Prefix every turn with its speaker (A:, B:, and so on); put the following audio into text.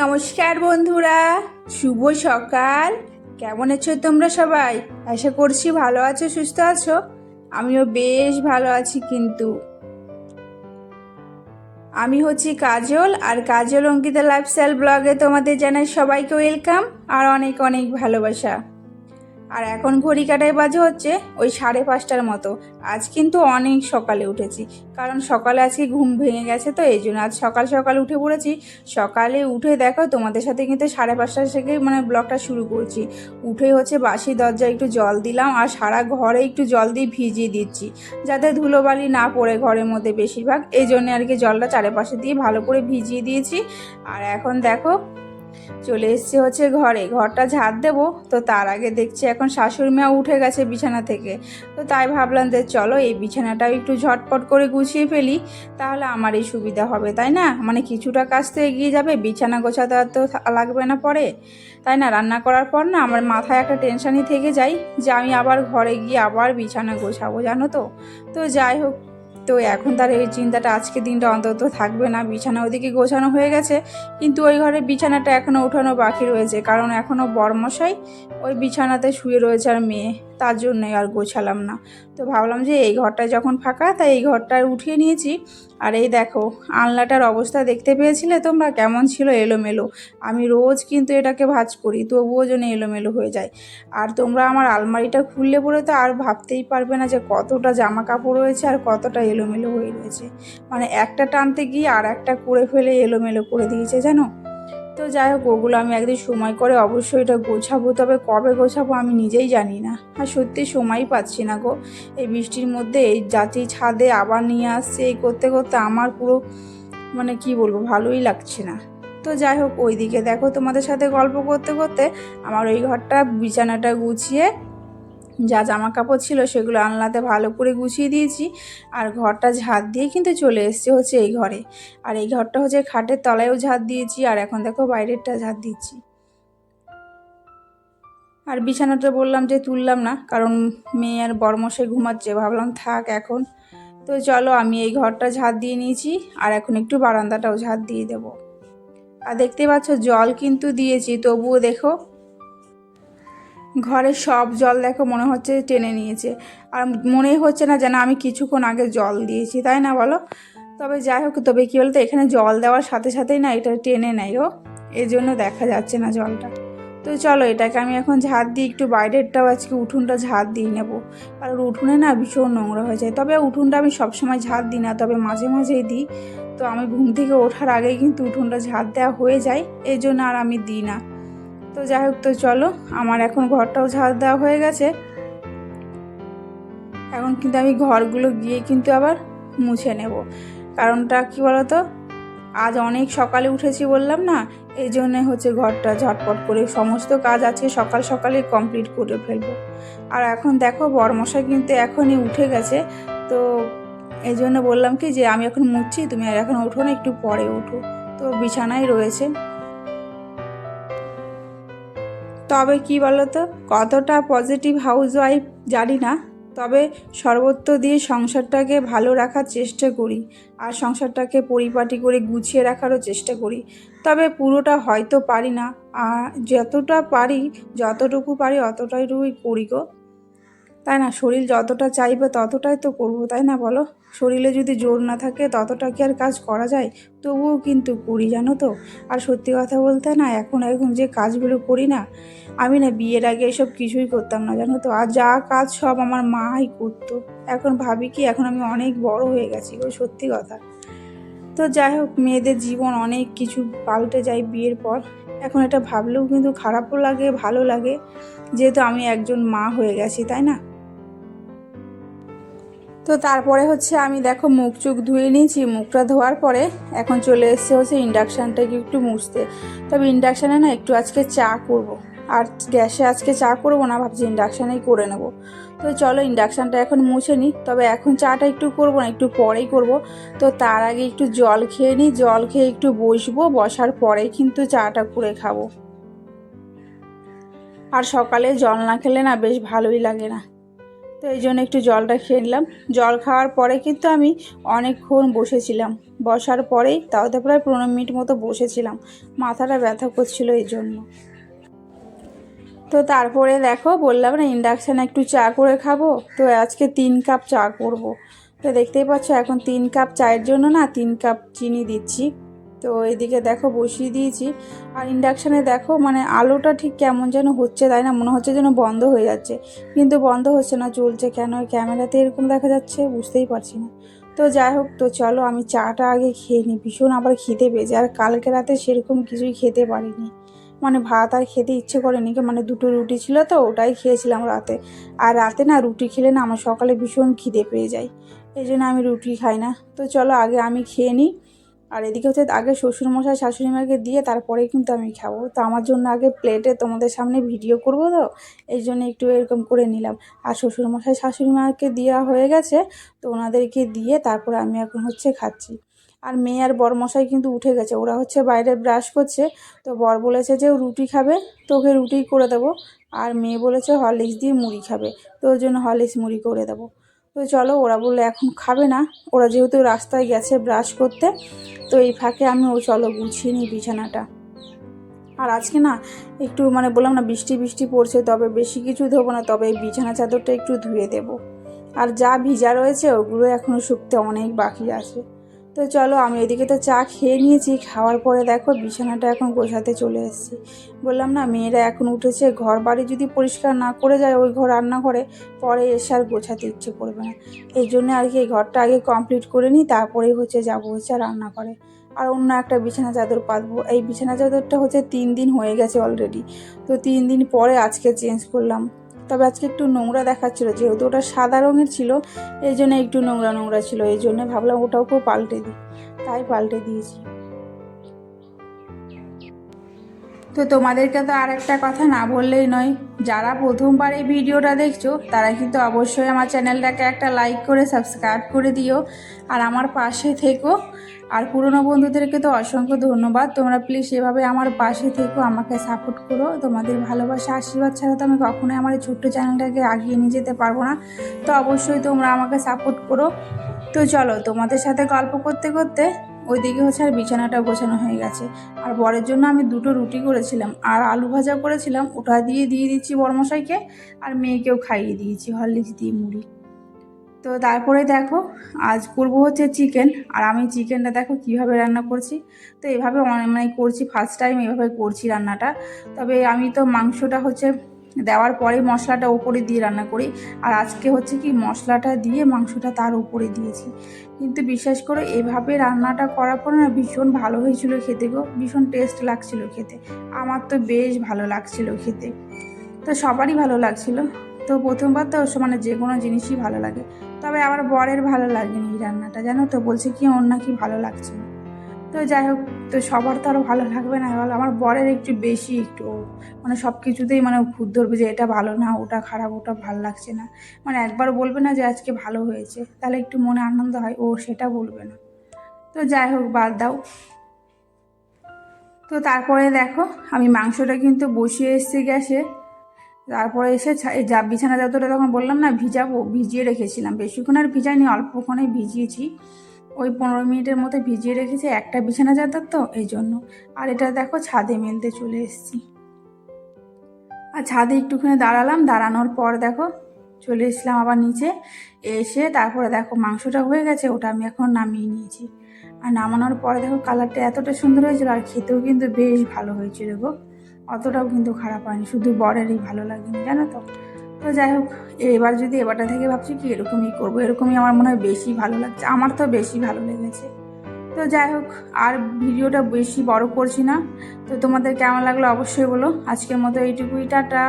A: নমস্কার বন্ধুরা, শুভ সকাল। কেমন আছো তোমরা সবাই? আশা করছি ভালো আছো, সুস্থ আছো। আমিও বেশ ভালো আছি। কিন্তু আমি হচ্ছি কাজল, আর কাজল অঙ্কিতা লাইফস্টাইল ব্লগে তোমাদের জানাই সবাইকে ওয়েলকাম আর অনেক অনেক ভালোবাসা। আর এখন ঘড়ি কাটায় বাজে হচ্ছে ওই 5:30টার মতো। আজ কিন্তু অনেক সকালে উঠেছি, কারণ সকালে আজকে ঘুম ভেঙে গেছে, তো এই জন্য আজ সকাল সকাল উঠে পড়েছি। সকালে উঠে দেখো তোমাদের সাথে কিন্তু 5:30 থেকে ব্লগটা শুরু করছি। উঠে হচ্ছে বাসি দরজায় একটু জল দিলাম, আর সারা ঘরে একটু জল দিয়ে ভিজিয়ে দিচ্ছি, যাতে ধুলোবালি না পড়ে ঘরের মধ্যে বেশিরভাগ। এই জন্য আর কি জলটা চারিপাশে দিয়ে ভালো করে ভিজিয়ে দিয়েছি। আর এখন দেখো চলে এসেছি হচ্ছে ঘরটা ঝাড় দেবো। তো তার আগে দেখছি এখন শাশুড়ি মা উঠে গেছে বিছানা থেকে। তো তাই ভাবলাম যে চলো এই বিছানাটাও একটু ঝটপট করে গুছিয়ে ফেলি, তাহলে আমারই সুবিধা হবে, তাই না? কিছুটা কাজ তো এগিয়ে যাবে, বিছানা গোছাতে আর তো লাগবে না পরে, তাই না? রান্না করার পর না আমার মাথায় একটা টেনশানই থেকে যায় যে আমি আবার ঘরে গিয়ে আবার বিছানা গোছাবো, জানো তো। তো যাই হোক, তো এখন তার এই চিন্তাটা আজকে দিনটা অন্তত থাকবে না। বিছানা ওদিকে গোছানো হয়ে গেছে, কিন্তু ওই ঘরের বিছানাটা এখনও ওঠানো বাকি রয়েছে, কারণ এখনও বরমশাই ওই বিছানাতে শুয়ে রয়েছে আর মেয়ে, তার জন্যই আর গোছালাম না। তো ভাবলাম যে এই ঘরটায় যখন ফাঁকা, তাই এই ঘরটায় উঠিয়ে নিয়েছি। আর এই দেখো আলনাটার অবস্থা দেখতে পেয়েছিলে তোমরা কেমন ছিল? এলোমেলো। আমি রোজ কিন্তু এটাকে ভাঁজ করি, তবুও যেন এলোমেলো হয়ে যায়। আর তোমরা আমার আলমারিটা খুললে পরে তো আর ভাবতেই পারবে না যে কতটা জামা কাপড় রয়েছে আর কতটা এলোমেলো হয়ে রয়েছে। একটা টানতে গিয়ে আর একটা করে ফেলে এলোমেলো করে দিয়েছে, জানো। তো যাই হোক, ওগুলো আমি একদিন সময় করে অবশ্যই এটা গোছাবো, তবে কবে গোছাবো আমি নিজেই জানি না। আর সত্যি সময়ই পাচ্ছি না গো। এই বৃষ্টির মধ্যে এই যাচ্ছি ছাদে, আবার নিয়ে আসছে, এই করতে করতে আমার পুরো কি বলবো, ভালোই লাগছে না। তো যাই হোক, ওইদিকে দেখো তোমাদের সাথে গল্প করতে করতে আমার ওই ঘরটা বিছানাটা গুছিয়ে যা জামা কাপড় ছিল সেগুলো আলনাতে ভালো করে গুছিয়ে দিয়েছি। আর ঘরটা ঝাড় দিয়ে কিন্তু চলে এসছে হচ্ছে এই ঘরে। আর এই ঘরটা হচ্ছে খাটের তলায়ও ঝাড় দিয়েছি, আর এখন দেখো বাইরেরটা ঝাড় দিচ্ছি। আর বিছানাটা বললাম যে তুললাম না, কারণ মেয়ে আর বড়মশাই ঘুমাচ্ছে, ভাবলাম থাক এখন। তো চলো, আমি এই ঘরটা ঝাড় দিয়ে নিয়েছি, আর এখন একটু বারান্দাটাও ঝাড় দিয়ে দেবো। আর দেখতে পাচ্ছ জল কিন্তু দিয়েছি, তবুও দেখো ঘরের সব জল দেখো মনে হচ্ছে টেনে নিয়েছে। আর মনেই হচ্ছে না যেন আমি কিছুক্ষণ আগে জল দিয়েছি, তাই না বলো? তবে যাই হোক, তবে কী বলতো, এখানে জল দেওয়ার সাথে সাথেই না এটা টেনে নেয় ও, এই জন্য দেখা যাচ্ছে না জলটা। তো চলো, এটাকে আমি এখন ঝাড় দিই, একটু বাইরেরটাও আজকে উঠোনটা ঝাড় দিয়ে নেবো। কারণ উঠোনে না ভীষণ নোংরা হয়ে যায়। তবে উঠোনটা আমি সবসময় ঝাড় দিই না, তবে মাঝে মাঝেই দিই। তো আমি ঘুম থেকে ওঠার আগেই কিন্তু উঠোনটা ঝাড় দেওয়া হয়ে যায়, এই জন্য আর আমি দিই না। তো যাই হোক, তো চলো, আমার এখন ঘরটাও ঝাড় দেওয়া হয়ে গেছে। এখন কিন্তু আমি ঘরগুলো গিয়ে কিন্তু আবার মুছে নেব। কারণটা কি বলতো, আজ অনেক সকালে উঠেছি বললাম না, এই জন্যে হচ্ছে ঘরটা ঝটপট করে সমস্ত কাজ আজকে সকাল সকালে কমপ্লিট করে ফেলবো। আর এখন দেখো বরমশাই কিন্তু এখনই উঠে গেছে। তো এই জন্য বললাম কি যে আমি এখন মুছছি, তুমি আর এখন ওঠো না, একটু পরে ওঠো। তো বিছানায় রয়েছে। তবে কি বলতো, কতটা পজিটিভ হাউসওয়াইফ জানি না, তবে সর্বত্র দিয়ে সংসারটাকে ভালো রাখার চেষ্টা করি, আর সংসারটাকে পরিপাটি করে গুছিয়ে রাখারও চেষ্টা করি। তবে পুরোটা হয়তো পারি না, আর যতটা পারি, যতটুকু পারি অতটাই করি গো, তাই না? শরীর যতটা চাইবে ততটাই তো করবো, তাই না বলো? শরীরে যদি জোর না থাকে ততটা কি আর কাজ করা যায়? তবুও কিন্তু করি, জানো তো। আর সত্যি কথা বলতে না, এখন যে কাজগুলো করি না, আমি না বিয়ের আগে এসব কিছুই করতাম না, জানো তো। আর যা কাজ সব আমার মাই করতো। এখন ভাবি কি, এখন আমি অনেক বড় হয়ে গেছি গো, সত্যি কথা। তো যাই হোক, মেয়েদের জীবন অনেক কিছু পাল্টে যায় বিয়ের পর। এখন এটা ভাবলেও কিন্তু খারাপও লাগে, ভালো লাগে, যেহেতু আমি একজন মা হয়ে গেছি, তাই না? তো তারপরে হচ্ছে আমি দেখো মুখ চুখ ধুয়ে নিয়েছি। মুখটা ধোয়ার পরে এখন চলে এসছে হচ্ছে ইন্ডাকশানটাকে একটু মুছতে। তবে ইন্ডাকশানে না একটু আজকে চা করব। আর গ্যাসে আজকে চা করবো না, ভাবছি ইন্ডাকশানেই করে নেব। তো চলো ইন্ডাকশানটা এখন মুছে নিই। তবে এখন চাটা একটু করবো না, একটু পরেই করব। তো তার আগে একটু জল খেয়ে নিই, জল খেয়ে একটু বসবো, বসার পরেই কিন্তু চাটা করে খাবো। আর সকালে জল না খেলে না বেশ ভালোই লাগে না। তো এই জন্য একটু জলটা খেয়ে নিলাম। জল খাওয়ার পরে কিন্তু আমি অনেকক্ষণ বসেছিলাম, বসার পরেই তাওতে প্রায় 15 মিনিট মতো বসেছিলাম, মাথাটা ব্যথা করছিল এই জন্য। তো তারপরে দেখো বললাম না ইন্ডাকশানে একটু চা করে খাবো, তো আজকে 3 কাপ চা করব। তো দেখতেই পাচ্ছ এখন 3 কাপ চায়ের জন্য না 3 কাপ চিনি দিচ্ছি। তো এদিকে দেখো বসিয়ে দিয়েছি। আর ইন্ডাকশানে দেখো মানে আলোটা ঠিক কেমন যেন হচ্ছে, তাই না? মনে হচ্ছে যেন বন্ধ হয়ে যাচ্ছে, কিন্তু বন্ধ হচ্ছে না, চলছে কেন? ক্যামেরাতে এরকম দেখা যাচ্ছে, বুঝতেই পারছি না। তো যাই হোক, তো চলো আমি চাটা আগে খেয়ে নিই, ভীষণ আবার খিদে পেয়েছে। আর কালকে রাতে সেরকম কিছুই খেতে পারিনি, মানে ভাত আর খেতে ইচ্ছে করেনি, মানে 2টো রুটি ছিল তো ওটাই খেয়েছিলাম রাতে। আর রাতে না রুটি খেলে না আমার সকালে ভীষণ খিদে পেয়ে যায়, এই জন্য আমি রুটি খাই না। তো চলো আগে আমি খেয়ে নিই। আর এদিকে হচ্ছে আগে শ্বশুরমশাই শাশুড়িমাকে দিয়ে তারপরেই কিন্তু আমি খাবো। তো আমার জন্য আগে প্লেটে তোমাদের সামনে ভিডিও করবো, তো এই জন্য একটু এরকম করে নিলাম। আর শ্বশুরমশাই শাশুড়িমাকে দেওয়া হয়ে গেছে, তো ওনাদেরকে দিয়ে তারপরে আমি এখন হচ্ছে খাচ্ছি। আর মেয়ে আর বরমশাই কিন্তু উঠে গেছে, ওরা হচ্ছে বাইরে ব্রাশ করছে। তো বর বলেছে যে ও রুটি খাবে, তো ওকে রুটিই করে দেবো। আর মেয়ে বলেছে হরলিক্স দিয়ে মুড়ি খাবে, তো ওর জন্য হরলিক্স মুড়ি করে দেবো। তো চলো, ওরা বললে এখন খাবে না, ওরা যেহেতু রাস্তায় গেছে ব্রাশ করতে, তো এই ফাঁকে আমি চলো গুছিয়ে নিই বিছানাটা। আর আজকে না একটু মানে বললাম না বৃষ্টি বৃষ্টি পড়ছে, তবে বেশি কিছু ধোবো না, তবে এই বিছানা চাদরটা একটু ধুয়ে দেবো। আর যা ভিজা রয়েছে ওগুলো এখনও শুকতে অনেক বাকি আছে। তো চলো আমি এদিকে তো চা খেয়ে নিয়েছি, খাওয়ার পরে দেখো বিছানাটা এখন গোছাতে চলে এসেছি। বললাম না মেয়েরা এখন উঠেছে, ঘর বাড়ি যদি পরিষ্কার না করে যায় ওই ঘর রান্নাঘরে, পরে এসে আর গোছাতে ইচ্ছে করবে না। এই জন্য আর কি এই ঘরটা আগে কমপ্লিট করে নিই, তারপরেই হচ্ছে যাবো হচ্ছে রান্নাঘরে। আর অন্য একটা বিছানা চাদর পাতবো। এই বিছানা চাদরটা হচ্ছে 3 দিন হয়ে গেছে অলরেডি, তো 3 দিন পরে আজকে চেঞ্জ করলাম। তবে আজকে একটু নোংরা দেখাচ্ছিলো, যেহেতু ওটা সাদা রঙের ছিল এই জন্য একটু নোংরা নোংরা ছিল, এই জন্য ভাবলাম ওটাকেও পাল্টে দিই, তাই পাল্টে দিয়েছি। তো তোমাদেরকে তো আর একটা কথা না বললেই নয়, যারা প্রথমবার এই ভিডিওটা দেখছো তারা কিন্তু অবশ্যই আমার চ্যানেলটাকে একটা লাইক করে সাবস্ক্রাইব করে দিও, আর আমার পাশে থেকো। আর পুরনো বন্ধুদেরকে তো অসংখ্য ধন্যবাদ, তোমরা প্লিজ এভাবে আমার পাশে থেকো, আমাকে সাপোর্ট করো। তোমাদের ভালোবাসা আশীর্বাদ ছাড়া তো আমি কখনোই আমার এই ছোট্ট চ্যানেলটাকে এগিয়ে নিয়ে যেতে পারবো না। তো অবশ্যই তোমরা আমাকে সাপোর্ট করো। তো চলো তোমাদের সাথে গল্প করতে করতে ওইদিকে হচ্ছে আর বিছানাটাও গোছানো হয়ে গেছে। আর বরের জন্য আমি 2টো রুটি করেছিলাম আর আলু ভাজা করেছিলাম, ওটা দিয়ে দিচ্ছি বরমশাইকে, আর মেয়েকেও খাইয়ে দিয়েছি হরলিক্স দিয়ে মুড়ি। তো তারপরে দেখো আজ করবো হচ্ছে চিকেন। আর আমি চিকেনটা দেখো কিভাবে রান্না করছি, তো এভাবে মানে করছি, ফার্স্ট টাইম এভাবে করছি রান্নাটা। তবে আমি তো মাংসটা হচ্ছে দেওয়ার পরে মশলাটা ওপরে দিয়ে রান্না করি, আর আজকে হচ্ছে কি মশলাটা দিয়ে মাংসটা তার উপরে দিয়েছি। কিন্তু বিশ্বাস করে এভাবে রান্নাটা করার পর না ভীষণ ভালো হয়েছিল খেতে গো, ভীষণ টেস্ট লাগছিল খেতে। আমার তো বেশ ভালো লাগছিল খেতে, তো সবারই ভালো লাগছিল। তো প্রথমবার তো মানে যে কোনো জিনিসই ভালো লাগে, তবে আমার বরের ভালো লাগেনি এই রান্নাটা, জানো তো, বলছে কি ওর নাকি ভালো লাগছে না। তো যাই হোক, তো সবার তো আরও ভালো লাগবে না, বলো, আমার বরের একটু বেশি একটু মানে সব কিছুতেই মানে খুঁত ধরবে যে এটা ভালো না, ওটা খারাপ, ওটা ভালো লাগছে না। মানে একবার বলবে না যে আজকে ভালো হয়েছে, তাহলে একটু মনে আনন্দ হয়, ও সেটা বলবে না। তো যাই হোক, বাদ দাও। তো তারপরে দেখো আমি মাংসটা কিন্তু বসিয়ে এসেছি গ্যাসে। তারপরে এসে এই যা বিছানা চাদরটা তখন বললাম না ভিজাবো, ভিজিয়ে রেখেছিলাম, বেশিক্ষণ আর ভিজাইনি, অল্পক্ষণে ভিজিয়েছি, ওই 15 মিনিটের মতো ভিজিয়ে রেখেছি একটা বিছানা চাদর তো এই জন্য। আর এটা দেখো ছাদে মেলতে চলে এসেছি। আর ছাদে একটুখানি দাঁড়ালাম, দাঁড়ানোর পর দেখো চলে এসলাম আবার নিচে। এসে তারপরে দেখো মাংসটা হয়ে গেছে, ওটা আমি এখন নামিয়ে নিয়েছি। আর নামানোর পরে দেখো কালারটা এতটা সুন্দর হয়েছিল, আর খেতেও কিন্তু বেশ ভালো হয়েছিল গো, অতটাও কিন্তু খারাপ হয়নি, শুধু বরেরই ভালো লাগেনি, জানো তো। তো যাই হোক, এবার যদি এবারটা থেকে ভাবছি কি এরকমই করবো, এরকমই আমার মনে হয় বেশি ভালো লাগছে, আমার তো বেশি ভালো লেগেছে। তো যাই হোক, আর ভিডিওটা বেশি বড় করছি না। তো তোমাদের কেমন লাগলো অবশ্যই বলো। আজকের মতো এইটুকুই, টাটা।